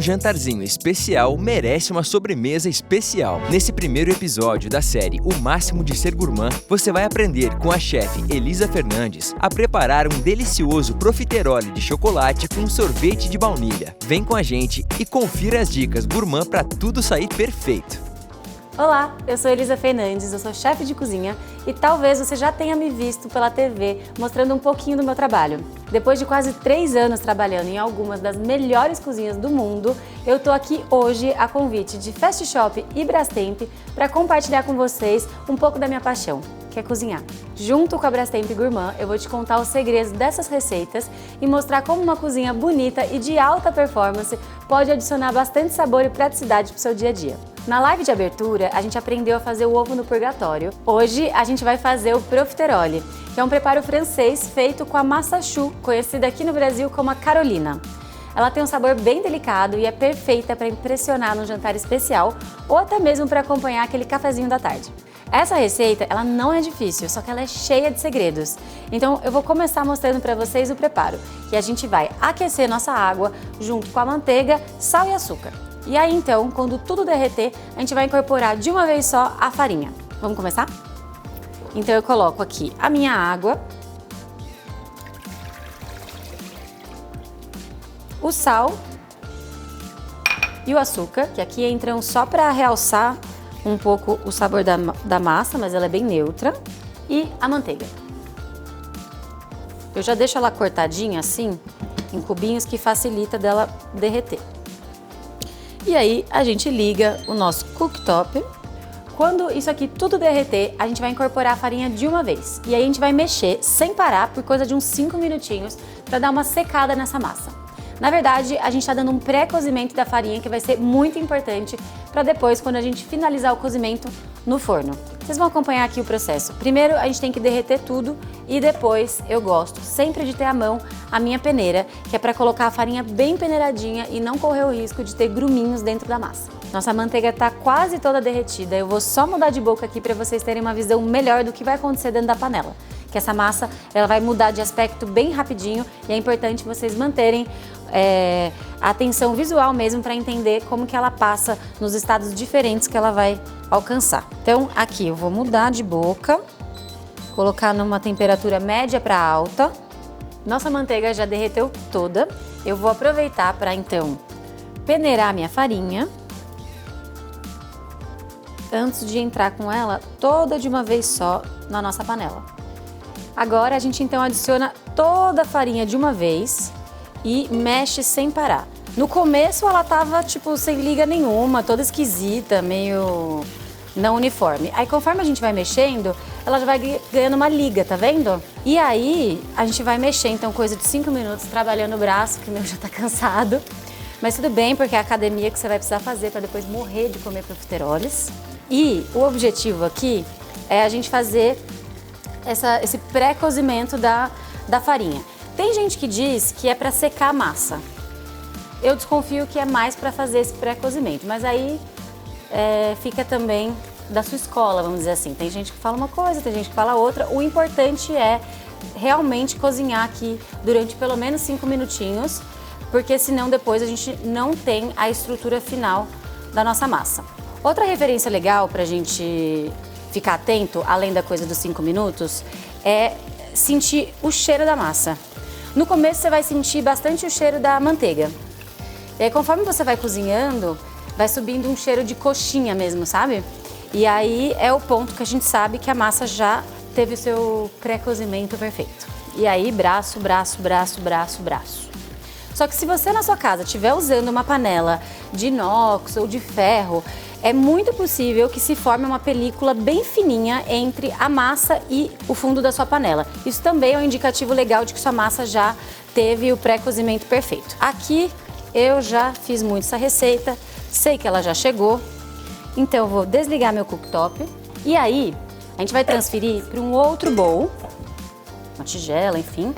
jantarzinho especial merece uma sobremesa especial. Nesse primeiro episódio da série O Máximo de Ser Gourmand, você vai aprender com a chefe Elisa Fernandes a preparar um delicioso profiterole de chocolate com sorvete de baunilha. Vem com a gente e confira as dicas gourmand para tudo sair perfeito. Olá, eu sou Elisa Fernandes, eu sou chefe de cozinha e talvez você já tenha me visto pela TV mostrando um pouquinho do meu trabalho. Depois de quase 3 anos trabalhando em algumas das melhores cozinhas do mundo, eu tô aqui hoje a convite de Fast Shop e Brastemp para compartilhar com vocês um pouco da minha paixão, que é cozinhar. Junto com a Brastemp Gourmand, eu vou te contar os segredos dessas receitas e mostrar como uma cozinha bonita e de alta performance pode adicionar bastante sabor e praticidade para o seu dia a dia. Na live de abertura, a gente aprendeu a fazer o ovo no purgatório. Hoje, a gente vai fazer o profiterole, que é um preparo francês feito com a massa choux, conhecida aqui no Brasil como a Carolina. Ela tem um sabor bem delicado e é perfeita para impressionar num jantar especial ou até mesmo para acompanhar aquele cafezinho da tarde. Essa receita, ela não é difícil, só que ela é cheia de segredos. Então eu vou começar mostrando para vocês o preparo, que a gente vai aquecer nossa água junto com a manteiga, sal e açúcar. E aí então, quando tudo derreter, a gente vai incorporar de uma vez só a farinha. Vamos começar? Então eu coloco aqui a minha água, o sal e o açúcar, que aqui entram só para realçar um pouco o sabor da massa, mas ela é bem neutra, e a manteiga. Eu já deixo ela cortadinha assim, em cubinhos, que facilita dela derreter. E aí a gente liga o nosso cooktop. Quando isso aqui tudo derreter, a gente vai incorporar a farinha de uma vez. E aí a gente vai mexer sem parar por coisa de uns 5 minutinhos para dar uma secada nessa massa. Na verdade, a gente está dando um pré-cozimento da farinha que vai ser muito importante para depois, quando a gente finalizar o cozimento no forno. Vocês vão acompanhar aqui o processo. Primeiro a gente tem que derreter tudo e depois eu gosto sempre de ter à mão a minha peneira, que é para colocar a farinha bem peneiradinha e não correr o risco de ter gruminhos dentro da massa. Nossa manteiga está quase toda derretida, eu vou só mudar de boca aqui para vocês terem uma visão melhor do que vai acontecer dentro da panela. Que essa massa ela vai mudar de aspecto bem rapidinho e é importante vocês manterem a atenção visual mesmo para entender como que ela passa nos estados diferentes que ela vai alcançar. Então aqui eu vou mudar de boca, colocar numa temperatura média para alta. Nossa manteiga já derreteu toda. Eu vou aproveitar para então peneirar minha farinha antes de entrar com ela toda de uma vez só na nossa panela. Agora a gente então adiciona toda a farinha de uma vez e mexe sem parar. No começo ela tava tipo sem liga nenhuma, toda esquisita, meio não uniforme. Aí conforme a gente vai mexendo, ela já vai ganhando uma liga, tá vendo? E aí a gente vai mexer, então coisa de 5 minutos trabalhando o braço, que o meu já tá cansado. Mas tudo bem, porque é a academia que você vai precisar fazer para depois morrer de comer profiteroles. E o objetivo aqui é a gente fazer esse pré-cozimento da farinha. Tem gente que diz que é para secar a massa. Eu desconfio que é mais para fazer esse pré-cozimento, mas aí fica também da sua escola, vamos dizer assim. Tem gente que fala uma coisa, tem gente que fala outra. O importante é realmente cozinhar aqui durante pelo menos 5 minutinhos, porque senão depois a gente não tem a estrutura final da nossa massa. Outra referência legal para a gente ficar atento, além da coisa dos 5 minutos, é sentir o cheiro da massa. No começo você vai sentir bastante o cheiro da manteiga. E aí, conforme você vai cozinhando, vai subindo um cheiro de coxinha mesmo, sabe? E aí é o ponto que a gente sabe que a massa já teve o seu pré-cozimento perfeito. E aí, braço, braço, braço, braço, braço. Só que se você na sua casa estiver usando uma panela de inox ou de ferro, é muito possível que se forme uma película bem fininha entre a massa e o fundo da sua panela. Isso também é um indicativo legal de que sua massa já teve o pré-cozimento perfeito. Aqui eu já fiz muito essa receita, sei que ela já chegou, então eu vou desligar meu cooktop e aí a gente vai transferir para um outro bowl, uma tigela, enfim.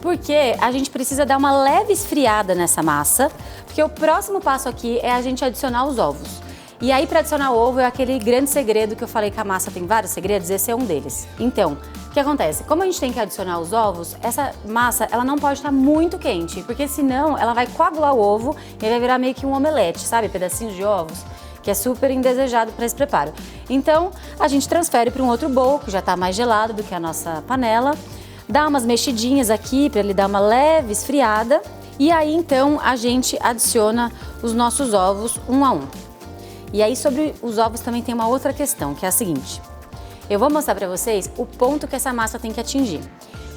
Porque a gente precisa dar uma leve esfriada nessa massa, porque o próximo passo aqui é a gente adicionar os ovos. E aí, para adicionar o ovo, é aquele grande segredo que eu falei que a massa tem vários segredos, esse é um deles. Então, o que acontece? Como a gente tem que adicionar os ovos, essa massa, ela não pode estar muito quente, porque senão ela vai coagular o ovo e vai virar meio que um omelete, sabe? Pedacinhos de ovos, que é super indesejado para esse preparo. Então, a gente transfere para um outro bowl, que já está mais gelado do que a nossa panela, dá umas mexidinhas aqui para ele dar uma leve esfriada, e aí então a gente adiciona os nossos ovos um a um. E aí sobre os ovos também tem uma outra questão, que é a seguinte. Eu vou mostrar para vocês o ponto que essa massa tem que atingir.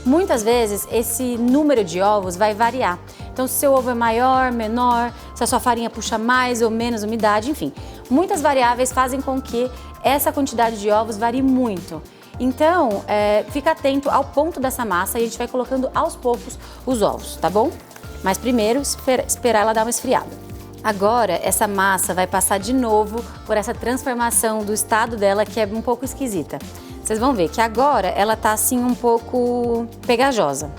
Muitas vezes esse número de ovos vai variar. Então se seu ovo é maior, menor, se a sua farinha puxa mais ou menos umidade, enfim. Muitas variáveis fazem com que essa quantidade de ovos varie muito. Então, fica atento ao ponto dessa massa e a gente vai colocando aos poucos os ovos, tá bom? Mas primeiro esperar ela dar uma esfriada. Agora, essa massa vai passar de novo por essa transformação do estado dela, que é um pouco esquisita. Vocês vão ver que agora ela tá assim um pouco pegajosa.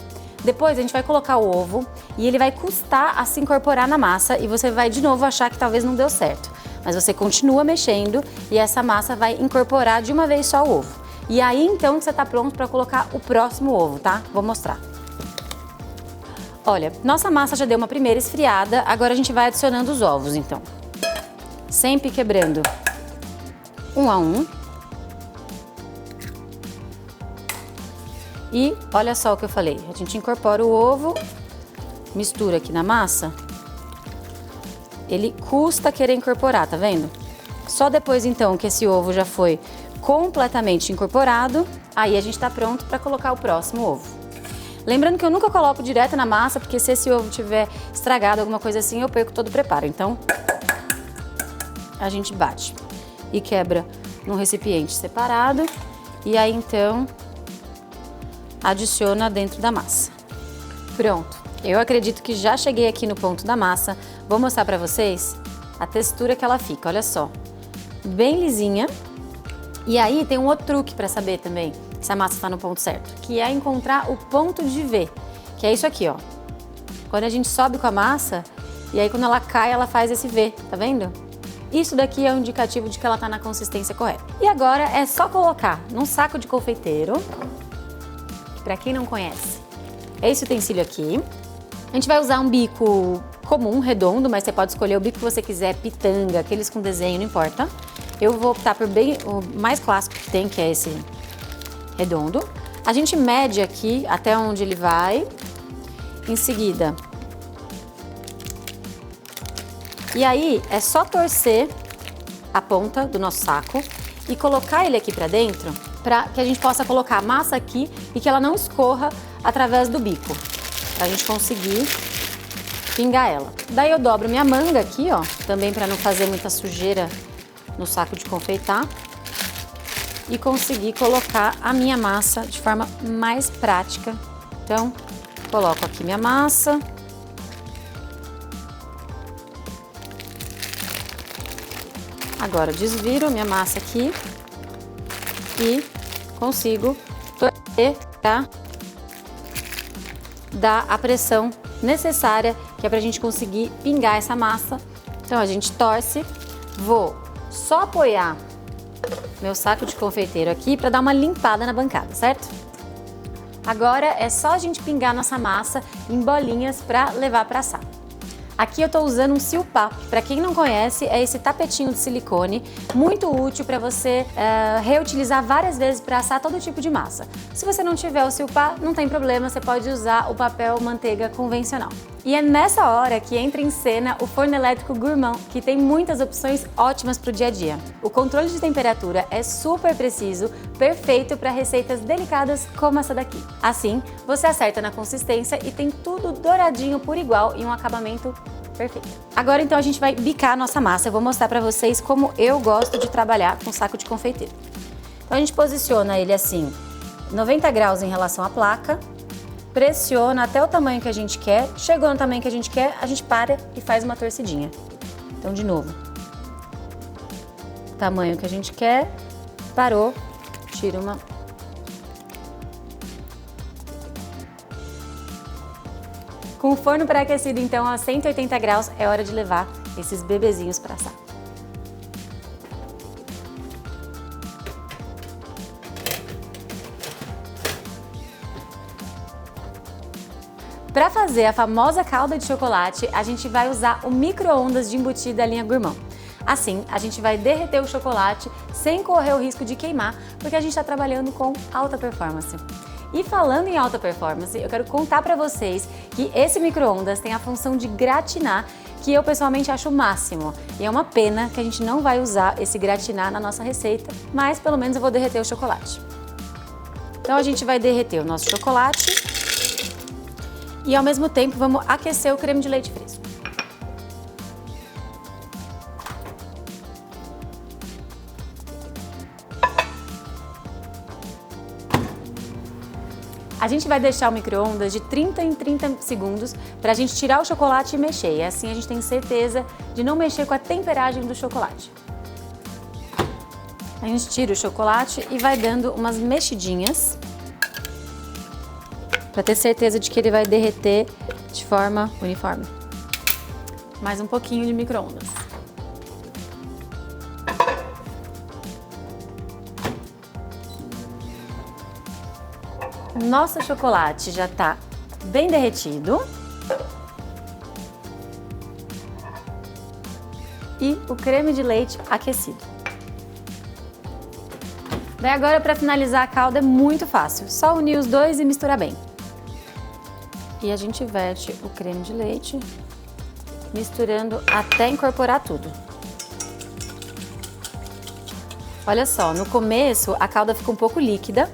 Depois a gente vai colocar o ovo e ele vai custar a se incorporar na massa e você vai de novo achar que talvez não deu certo. Mas você continua mexendo e essa massa vai incorporar de uma vez só o ovo. E aí então você tá pronto para colocar o próximo ovo, tá? Vou mostrar. Olha, nossa massa já deu uma primeira esfriada, agora a gente vai adicionando os ovos, então. Sempre quebrando um a um. E olha só o que eu falei, a gente incorpora o ovo, mistura aqui na massa. Ele custa querer incorporar, tá vendo? Só depois então que esse ovo já foi completamente incorporado, aí a gente tá pronto para colocar o próximo ovo. Lembrando que eu nunca coloco direto na massa, porque se esse ovo tiver estragado, alguma coisa assim, eu perco todo o preparo. Então, a gente bate e quebra num recipiente separado e aí então adiciona dentro da massa. Pronto, eu acredito que já cheguei aqui no ponto da massa. Vou mostrar pra vocês a textura que ela fica, olha só. Bem lisinha. E aí tem um outro truque para saber também se a massa está no ponto certo, que é encontrar o ponto de V, que é isso aqui, ó. Quando a gente sobe com a massa, e aí quando ela cai, ela faz esse V, tá vendo? Isso daqui é um indicativo de que ela tá na consistência correta. E agora é só colocar num saco de confeiteiro, que pra quem não conhece, é esse utensílio aqui. A gente vai usar um bico comum, redondo, mas você pode escolher o bico que você quiser, pitanga, aqueles com desenho, não importa. Eu vou optar por o mais clássico que tem, que é esse redondo. A gente mede aqui até onde ele vai. Em seguida. E aí é só torcer a ponta do nosso saco e colocar ele aqui pra dentro, para que a gente possa colocar a massa aqui e que ela não escorra através do bico, pra gente conseguir pingar ela. Daí eu dobro minha manga aqui, ó, também para não fazer muita sujeira no saco de confeitar e conseguir colocar a minha massa de forma mais prática. Então, coloco aqui minha massa. Agora desviro minha massa aqui e consigo torcer para dar a pressão necessária, que é pra gente conseguir pingar essa massa. Então a gente torce, vou só apoiar meu saco de confeiteiro aqui para dar uma limpada na bancada, certo? Agora é só a gente pingar nossa massa em bolinhas para levar para assar. Aqui eu estou usando um silpá. Para quem não conhece, é esse tapetinho de silicone, muito útil para você reutilizar várias vezes para assar todo tipo de massa. Se você não tiver o silpá, não tem problema, você pode usar o papel manteiga convencional. E é nessa hora que entra em cena o forno elétrico Gourmand, que tem muitas opções ótimas para o dia a dia. O controle de temperatura é super preciso, perfeito para receitas delicadas como essa daqui. Assim, você acerta na consistência e tem tudo douradinho por igual e um acabamento perfeito. Agora então a gente vai bicar a nossa massa. Eu vou mostrar para vocês como eu gosto de trabalhar com saco de confeiteiro. Então a gente posiciona ele assim, 90 graus em relação à placa, pressiona até o tamanho que a gente quer, chegou no tamanho que a gente quer, a gente para e faz uma torcidinha. Então de novo, tamanho que a gente quer, parou, tira uma... Com o forno pré-aquecido então a 180 graus, é hora de levar esses bebezinhos para assar. Para fazer a famosa calda de chocolate, a gente vai usar o micro-ondas de embutido da linha Gourmand. Assim, a gente vai derreter o chocolate sem correr o risco de queimar, porque a gente está trabalhando com alta performance. E falando em alta performance, eu quero contar para vocês que esse micro-ondas tem a função de gratinar, que eu pessoalmente acho o máximo. E é uma pena que a gente não vai usar esse gratinar na nossa receita, mas pelo menos eu vou derreter o chocolate. Então a gente vai derreter o nosso chocolate e ao mesmo tempo vamos aquecer o creme de leite fresco. A gente vai deixar o micro-ondas de 30 em 30 segundos para a gente tirar o chocolate e mexer. E assim a gente tem certeza de não mexer com a temperagem do chocolate. A gente tira o chocolate e vai dando umas mexidinhas para ter certeza de que ele vai derreter de forma uniforme. Mais um pouquinho de micro-ondas. Nosso chocolate já está bem derretido. E o creme de leite aquecido. Daí agora, para finalizar a calda, é muito fácil. Só unir os dois e misturar bem. E a gente verte o creme de leite, misturando até incorporar tudo. Olha só, no começo a calda fica um pouco líquida,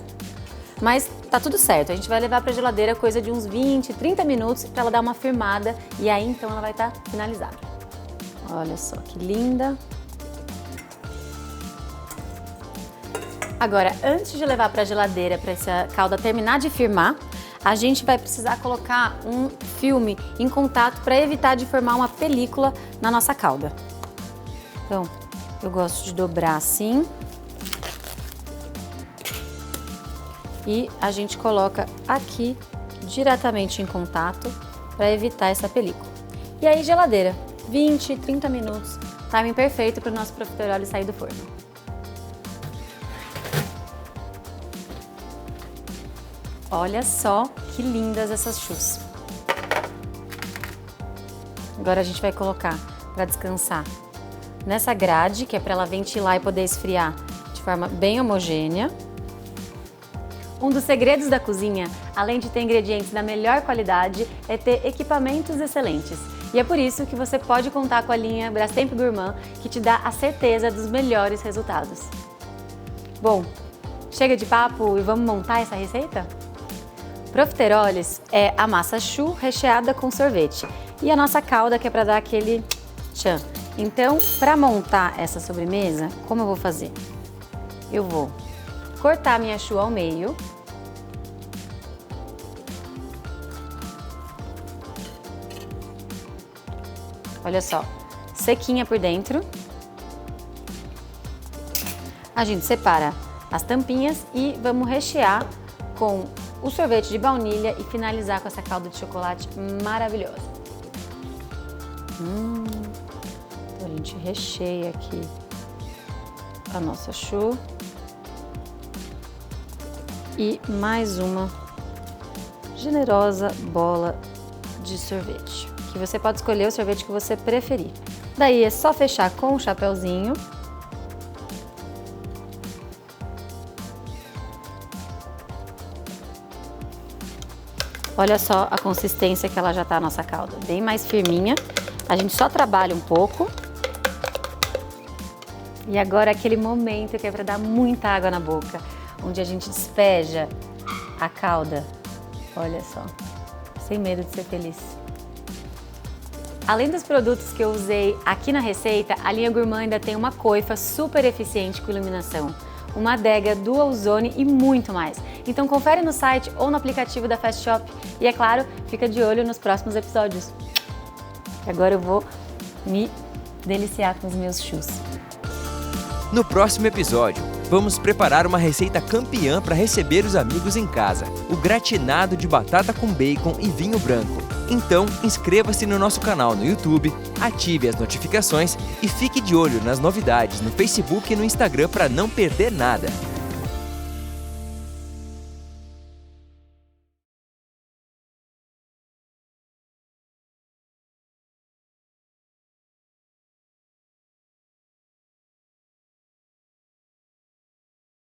mas tá tudo certo. A gente vai levar para a geladeira coisa de uns 20, 30 minutos para ela dar uma firmada e aí então ela vai estar finalizada. Olha só que linda. Agora, antes de levar para a geladeira para essa calda terminar de firmar, a gente vai precisar colocar um filme em contato para evitar de formar uma película na nossa calda. Então, eu gosto de dobrar assim. E a gente coloca aqui diretamente em contato para evitar essa película. E aí, geladeira, 20, 30 minutos, timing perfeito para o nosso profiterole sair do forno. Olha só que lindas essas choux. Agora a gente vai colocar para descansar nessa grade, que é para ela ventilar e poder esfriar de forma bem homogênea. Um dos segredos da cozinha, além de ter ingredientes da melhor qualidade, é ter equipamentos excelentes. E é por isso que você pode contar com a linha Brastemp Gourmand, que te dá a certeza dos melhores resultados. Bom, chega de papo e vamos montar essa receita? Profiteroles é a massa choux recheada com sorvete e a nossa calda, que é para dar aquele tchan. Então, para montar essa sobremesa, como eu vou fazer? Eu vou cortar a minha choux ao meio. Olha só, sequinha por dentro. A gente separa as tampinhas e vamos rechear com o sorvete de baunilha e finalizar com essa calda de chocolate maravilhosa. Então a gente recheia aqui a nossa choux. E mais uma generosa bola de sorvete, que você pode escolher o sorvete que você preferir. Daí é só fechar com o chapéuzinho. Olha só a consistência que ela já tá a nossa calda, bem mais firminha. A gente só trabalha um pouco. E agora aquele momento que é para dar muita água na boca, onde a gente despeja a calda. Olha só, sem medo de ser feliz. Além dos produtos que eu usei aqui na receita, a linha Gourmand ainda tem uma coifa super eficiente com iluminação, uma adega Dual Zone e muito mais. Então confere no site ou no aplicativo da Fast Shop e, é claro, fica de olho nos próximos episódios. Agora eu vou me deliciar com os meus choux. No próximo episódio, vamos preparar uma receita campeã para receber os amigos em casa: o gratinado de batata com bacon e vinho branco. Então, inscreva-se no nosso canal no YouTube, ative as notificações e fique de olho nas novidades no Facebook e no Instagram para não perder nada.